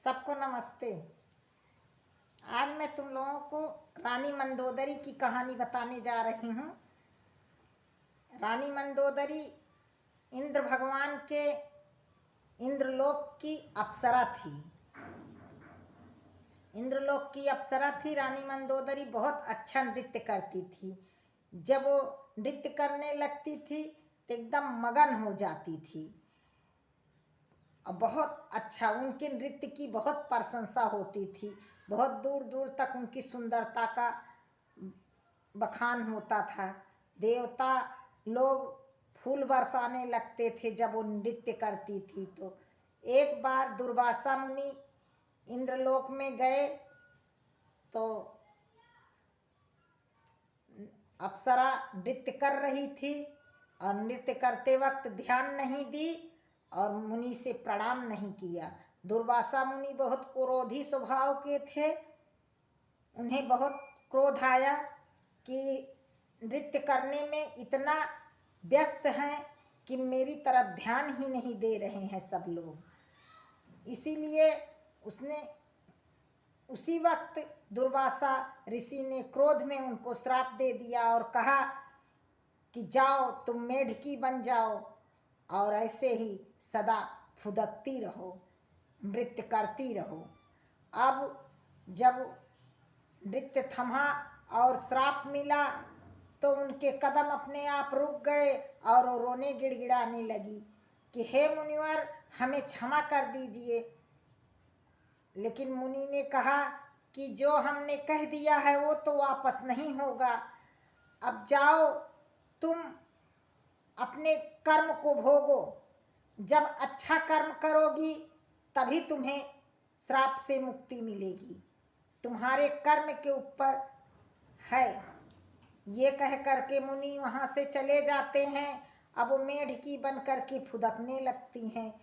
सबको नमस्ते। आज मैं तुम लोगों को रानी मंदोदरी की कहानी बताने जा रही हूँ। रानी मंदोदरी इंद्र भगवान के इंद्रलोक की अप्सरा थी। इंद्रलोक की अप्सरा थी रानी मंदोदरी। बहुत अच्छा नृत्य करती थी। जब वो नृत्य करने लगती थी तो एकदम मगन हो जाती थी और बहुत अच्छा उनके नृत्य की बहुत प्रशंसा होती थी। बहुत दूर दूर तक उनकी सुंदरता का बखान होता था। देवता लोग फूल बरसाने लगते थे जब वो नृत्य करती थी। तो एक बार दुर्वासा मुनि इंद्रलोक में गए तो अप्सरा नृत्य कर रही थी और नृत्य करते वक्त ध्यान नहीं दी और मुनि से प्रणाम नहीं किया। दुर्वासा मुनि बहुत क्रोधी स्वभाव के थे। उन्हें बहुत क्रोध आया कि नृत्य करने में इतना व्यस्त हैं कि मेरी तरफ ध्यान ही नहीं दे रहे हैं सब लोग। इसीलिए उसने उसी वक्त दुर्वासा ऋषि ने क्रोध में उनको श्राप दे दिया और कहा कि जाओ तुम मेढकी बन जाओ और ऐसे ही सदा फुदकती रहो, नृत्य करती रहो। अब जब नृत्य थमा और श्राप मिला तो उनके कदम अपने आप रुक गए और वो रोने गिड़गिड़ाने लगी कि हे मुनिवर, हमें क्षमा कर दीजिए। लेकिन मुनि ने कहा कि जो हमने कह दिया है वो तो वापस नहीं होगा। अब जाओ तुम अपने कर्म को भोगो। जब अच्छा कर्म करोगी तभी तुम्हें श्राप से मुक्ति मिलेगी। तुम्हारे कर्म के ऊपर है। ये कह करके मुनि वहाँ से चले जाते हैं। अब वो मेढकी बन करके फुदकने लगती हैं।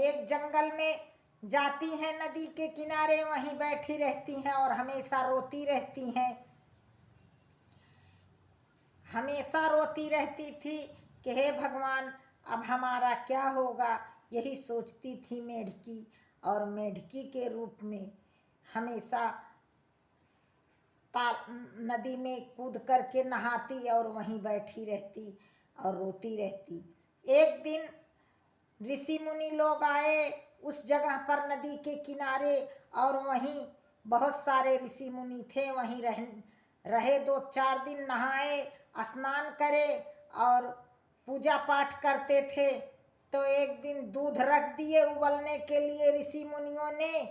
एक जंगल में जाती हैं, नदी के किनारे वहीं बैठी रहती हैं और हमेशा रोती रहती थी कि हे भगवान, अब हमारा क्या होगा। यही सोचती थी मेढकी और मेढकी के रूप में हमेशा नदी में कूद करके नहाती और वहीं बैठी रहती और रोती रहती। एक दिन ऋषि मुनि लोग आए उस जगह पर नदी के किनारे और वहीं बहुत सारे ऋषि मुनि थे। वहीं रहे 2-4 दिन, नहाए, स्नान करे और पूजा पाठ करते थे। तो एक दिन दूध रख दिए उबलने के लिए ऋषि मुनियों ने।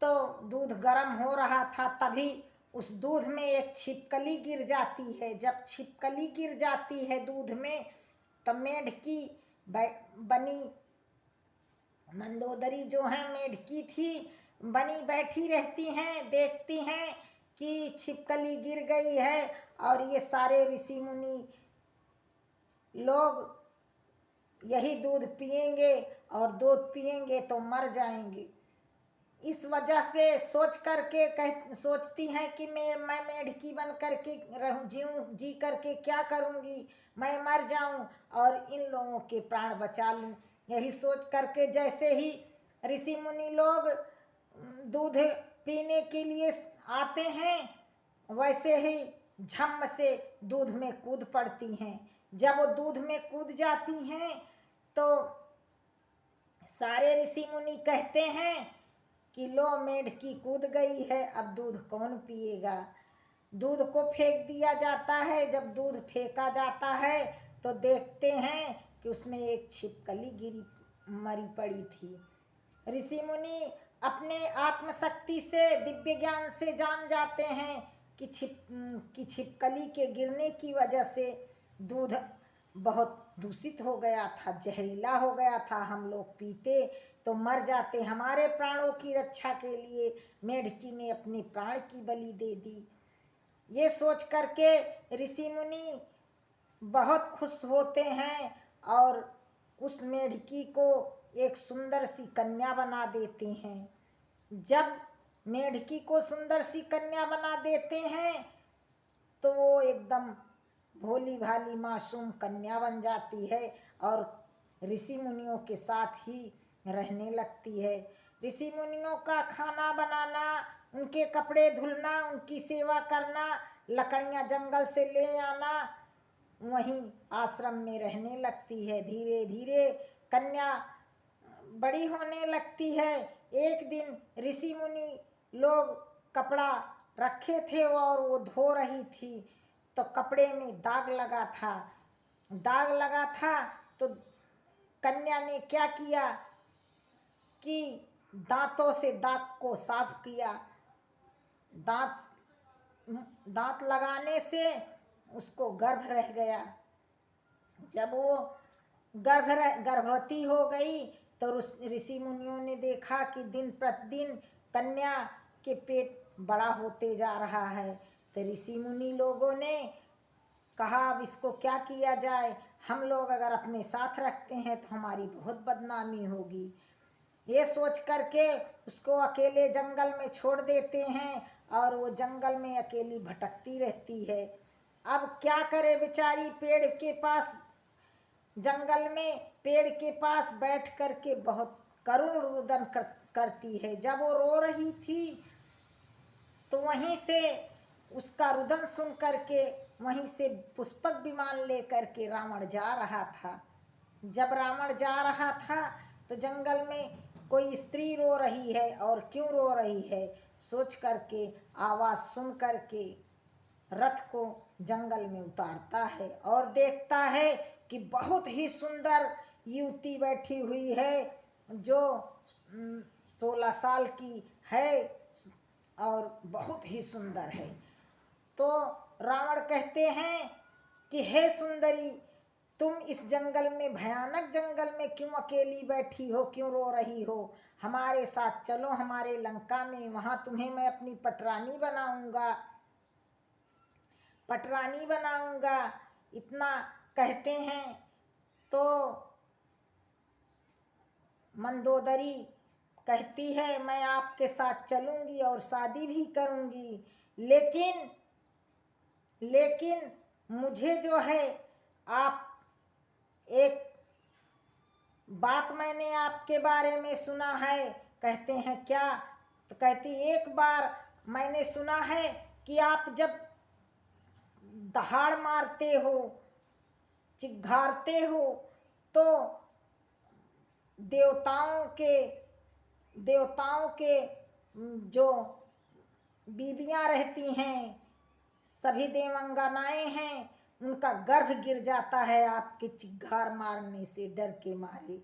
तो दूध गर्म हो रहा था, तभी उस दूध में एक छिपकली गिर जाती है। जब छिपकली गिर जाती है दूध में तो मेढकी बनी मंदोदरी जो है मेढकी थी, बनी बैठी रहती हैं, देखती हैं कि छिपकली गिर गई है और ये सारे ऋषि मुनि लोग यही दूध पिएंगे और दूध पिएंगे तो मर जाएंगे। इस वजह से सोचती हैं कि मैं मेढकी बन करके जी करके क्या करूँगी, मैं मर जाऊं और इन लोगों के प्राण बचा लूं। यही सोच करके जैसे ही ऋषि मुनि लोग दूध पीने के लिए आते हैं वैसे ही झम से दूध में कूद पड़ती हैं। जब वो दूध में कूद जाती हैं तो सारे ऋषि मुनि कहते हैं कि लो, मेढकी कूद गई है, अब दूध कौन पिएगा। दूध को फेंक दिया जाता है। जब दूध फेंका जाता है तो देखते हैं कि उसमें एक छिपकली मरी पड़ी थी। ऋषि मुनि अपने आत्मशक्ति से, दिव्य ज्ञान से जान जाते हैं कि छिपकली के गिरने की वजह से दूध बहुत दूषित हो गया था, जहरीला हो गया था। हम लोग पीते तो मर जाते। हमारे प्राणों की रक्षा के लिए मेढकी ने अपने प्राण की बलि दे दी। ये सोच करके ऋषि मुनि बहुत खुश होते हैं और उस मेढकी को एक सुंदर सी कन्या बना देते हैं। जब मेढकी को सुंदर सी कन्या बना देते हैं तो वो एकदम भोली भाली मासूम कन्या बन जाती है और ऋषि मुनियों के साथ ही रहने लगती है। ऋषि मुनियों का खाना बनाना, उनके कपड़े धुलना, उनकी सेवा करना, लकड़ियाँ जंगल से ले आना, वहीं आश्रम में रहने लगती है। धीरे धीरे कन्या बड़ी होने लगती है। एक दिन ऋषि मुनि लोग कपड़ा रखे थे और वो धो रही थी, तो कपड़े में दाग लगा था। दाग लगा था तो कन्या ने क्या किया कि दांतों से दाग को साफ किया। दांत लगाने से उसको गर्भ रह गया। जब वो गर्भवती हो गई तो ऋषि मुनियों ने देखा कि दिन प्रतिदिन कन्या के पेट बड़ा होते जा रहा है। तो ऋषि मुनि लोगों ने कहा अब इसको क्या किया जाए, हम लोग अगर अपने साथ रखते हैं तो हमारी बहुत बदनामी होगी। ये सोच करके उसको अकेले जंगल में छोड़ देते हैं और वो जंगल में अकेली भटकती रहती है। अब क्या करे बेचारी, पेड़ के पास, जंगल में पेड़ के पास बैठ करके बहुत करुण रुदन करती है। जब वो रो रही थी तो वहीं से उसका रुदन सुन करके वहीं से पुष्पक विमान लेकर के रावण जा रहा था। जब रावण जा रहा था तो जंगल में कोई स्त्री रो रही है, और क्यों रो रही है सोच करके, आवाज सुन करके रथ को जंगल में उतारता है और देखता है कि बहुत ही सुंदर युवती बैठी हुई है जो 16 साल की है और बहुत ही सुंदर है। तो रावण कहते हैं कि हे सुंदरी, तुम इस जंगल में, भयानक जंगल में क्यों अकेली बैठी हो, क्यों रो रही हो? हमारे साथ चलो हमारे लंका में, वहां तुम्हें मैं अपनी पटरानी बनाऊंगा, पटरानी बनाऊंगा। इतना कहते हैं तो मंदोदरी कहती है मैं आपके साथ चलूंगी और शादी भी करूंगी, लेकिन मुझे जो है, आप, एक बात मैंने आपके बारे में सुना है। कहते हैं क्या? तो कहती एक बार मैंने सुना है कि आप जब दहाड़ मारते हो, चिघारते हो, तो देवताओं के जो बीबियां रहती हैं, सभी देवंगनाएं हैं, उनका गर्भ गिर जाता है आपके चिघार मारने से, डर के मारे।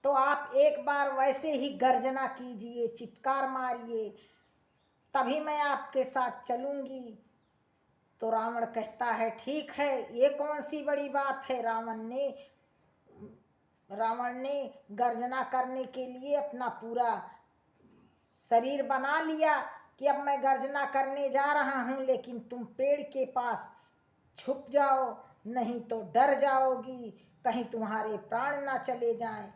तो आप एक बार वैसे ही गर्जना कीजिए, चित्कार मारिए, तभी मैं आपके साथ चलूंगी। तो रावण कहता है ठीक है, ये कौन सी बड़ी बात है। रावण ने गर्जना करने के लिए अपना पूरा शरीर बना लिया कि अब मैं गर्जना करने जा रहा हूँ, लेकिन तुम पेड़ के पास छुप जाओ, नहीं तो डर जाओगी, कहीं तुम्हारे प्राण ना चले जाएं।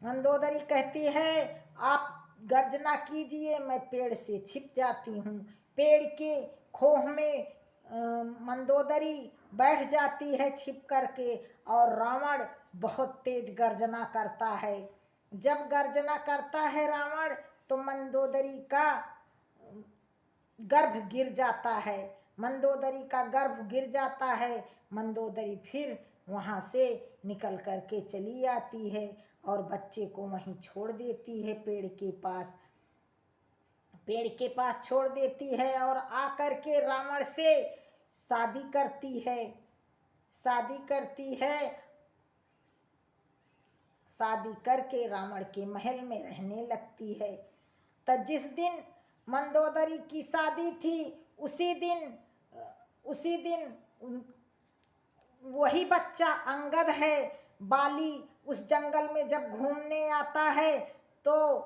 मंदोदरी कहती है आप गर्जना कीजिए, मैं पेड़ से छिप जाती हूँ। पेड़ के खोह में मंदोदरी बैठ जाती है छिप करके, और रावण बहुत तेज गर्जना करता है। जब गर्जना करता है रावण तो मंदोदरी का गर्भ गिर जाता है, मंदोदरी का गर्भ गिर जाता है। मंदोदरी फिर वहाँ से निकल करके चली आती है और बच्चे को वहीं छोड़ देती है, पेड़ के पास छोड़ देती है, और आकर के रावण से शादी करती है। शादी करके रावण के महल में रहने लगती है। तो जिस दिन मंदोदरी की शादी थी, उसी दिन वही बच्चा अंगद है, बाली उस जंगल में जब घूमने आता है तो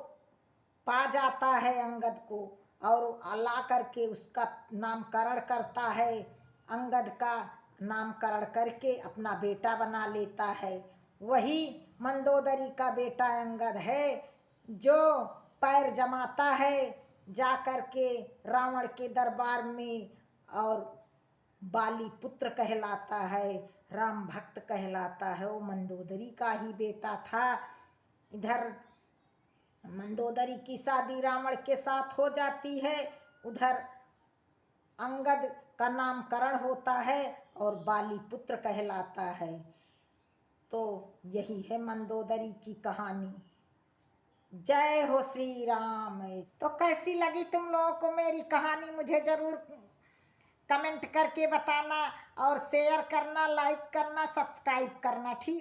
पा जाता है अंगद को, और ला करके उसका नामकरण करता है। अंगद का नामकरण करके अपना बेटा बना लेता है। वही मंदोदरी का बेटा अंगद है जो पैर जमाता है जा करके रावण के दरबार में, और बाली पुत्र कहलाता है। राम भक्त कहलाता है। वो मंदोदरी का ही बेटा था। इधर मंदोदरी की शादी रावण के साथ हो जाती है, उधर अंगद का नामकरण होता है और बाली पुत्र कहलाता है। तो यही है मंदोदरी की कहानी। जय हो श्री राम। तो कैसी लगी तुम लोगों को मेरी कहानी, मुझे जरूर कमेंट करके बताना और शेयर करना, लाइक करना, सब्सक्राइब करना। ठीक।